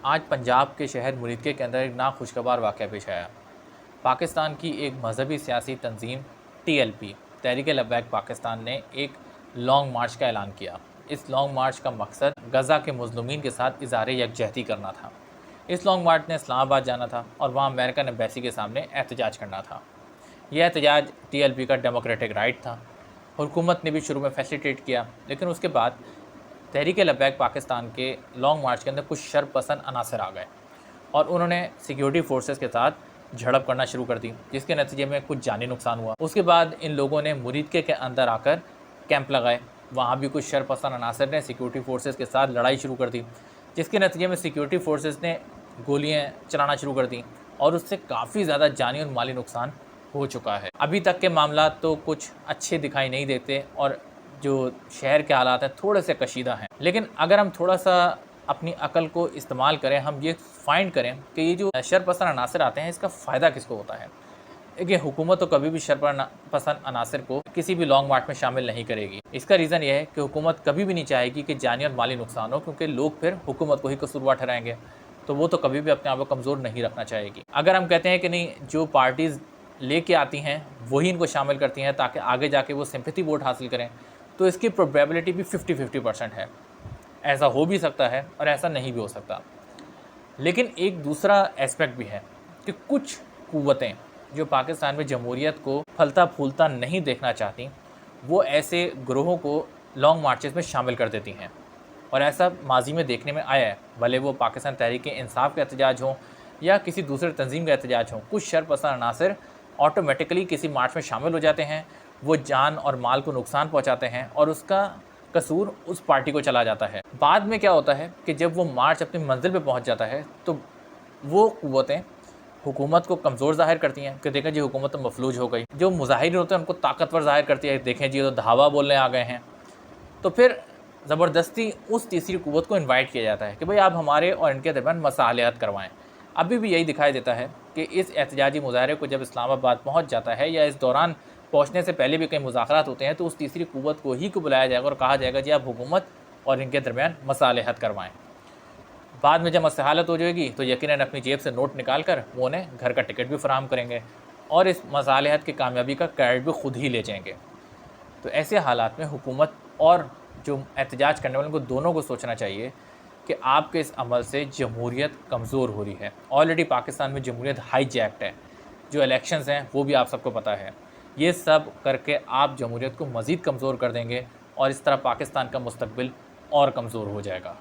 आज पंजाब के शहर मुरीदके के अंदर एक नाखुशगवार वाक़या पेश आया। पाकिस्तान की एक मजहबी सियासी तंजीम टीएलपी तहरीक-ए-लब्बैक पाकिस्तान ने एक लॉन्ग मार्च का ऐलान किया। इस लॉन्ग मार्च का मकसद गज़ा के मज़लूमीन के साथ इज़हार यकजहती करना था। इस लॉन्ग मार्च ने इस्लामाबाद जाना था और वहाँ अमेरिकन एम्बेसी के सामने एहतजाज करना था। यह एहतजाज टीएलपी का डेमोक्रेटिक राइट था। हुकूमत ने भी शुरू में फैसिलिटेट किया, लेकिन उसके बाद तहरीक-ए-लब्बैक पाकिस्तान के लॉन्ग मार्च के अंदर कुछ शरपसंद अनासर आ गए और उन्होंने सिक्योरिटी फोर्सेस के साथ झड़प करना शुरू कर दी, जिसके नतीजे में कुछ जानी नुकसान हुआ। उसके बाद इन लोगों ने मुरीदके के अंदर आकर कैंप लगाए। वहाँ भी कुछ शरपसंद अनासर ने सिक्योरिटी फोर्सेस के साथ लड़ाई शुरू कर दी, जिसके नतीजे में सिक्योरिटी फोर्सेस ने गोलियाँ चलाना शुरू कर दी और उससे काफ़ी ज़्यादा जानी और माली नुकसान हो चुका है। अभी तक के मामला तो कुछ अच्छे दिखाई नहीं देते और जो शहर के हालात हैं थोड़े से कशीदा हैं, लेकिन अगर हम थोड़ा सा अपनी अकल को इस्तेमाल करें, हम ये फाइंड करें कि ये जो शरपसंद अनासर आते हैं इसका फ़ायदा किसको होता है। देखिए, हुकूमत तो कभी भी शरपसंद अनासर को किसी भी लॉन्ग मार्च में शामिल नहीं करेगी। इसका रीज़न ये है कि हुकूमत कभी भी नहीं चाहेगी कि जानी और माली नुकसान हो, क्योंकि लोग फिर हुकूमत को ही कसूरवार ठहराएंगे, तो वो तो कभी भी अपने आप को कमज़ोर नहीं रखना चाहेगी। अगर हम कहते हैं कि नहीं, जो पार्टीज़ लेके आती हैं वही इनको शामिल करती हैं ताकि आगे जाके वो सिंपैथी वोट हासिल करें, तो इसकी प्रोबेबिलिटी भी 50-50% है। ऐसा हो भी सकता है और ऐसा नहीं भी हो सकता। लेकिन एक दूसरा एस्पेक्ट भी है कि कुछ कुव्वतें जो पाकिस्तान में जमहूरियत को फलता फूलता नहीं देखना चाहती, वो ऐसे ग्रोहों को लॉन्ग मार्चेस में शामिल कर देती हैं और ऐसा माजी में देखने में आया है। भले वो पाकिस्तान तहरीक-ए-इंसाफ का एहतजाज हो या किसी दूसरे तंजीम का एहतजाज हो, कुछ शरपसंद अनासर ऑटोमेटिकली किसी मार्च में शामिल हो जाते हैं, वो जान और माल को नुकसान पहुंचाते हैं और उसका कसूर उस पार्टी को चला जाता है। बाद में क्या होता है कि जब वो मार्च अपनी मंजिल पे पहुंच जाता है तो वो कुव्वतें हुकूमत को कमज़ोर ज़ाहिर करती हैं कि देखें जी, हुकूमत तो मफलूज हो गई। जो मुजाहिरीन होते हैं उनको ताकतवर ज़ाहिर करती है, देखें जी ये तो धावा बोलने आ गए हैं। तो फिर ज़बरदस्ती उस तीसरी कुव्वत को इन्वाइट किया जाता है कि भाई आप हमारे और इनके दरमियान मसालहत करवाएँ। अभी भी यही दिखाई देता है कि इस एहतजाजी मुजाहरे को जब इस्लामाबाद पहुंच जाता है या इस दौरान पहुंचने से पहले भी कई मुज़ाकरात होते हैं, तो उस तीसरी कुव्वत को ही को बुलाया जाएगा और कहा जाएगा जी आप हुकूमत और इनके दरमियान मसालहत करवाएं। बाद में जब मसहालत हो जाएगी तो यकीनन अपनी जेब से नोट निकाल कर वो उन्हें घर का टिकट भी फराहम करेंगे और इस मसालहत की कामयाबी का क्रेडिट भी खुद ही ले जाएंगे। तो ऐसे हालात में हुकूमत और जो एहतजाज करने वालों को दोनों को सोचना चाहिए कि आपके इस अमल से जमहूरियत कमज़ोर हो रही है। ऑलरेडी पाकिस्तान में जमहूरियत हाईजैक्ड है। जो इलेक्शंस हैं वो भी आप सबको पता है। ये सब करके आप जमहूरियत को मज़ीद कमज़ोर कर देंगे और इस तरह पाकिस्तान का मुस्तकबिल और कमज़ोर हो जाएगा।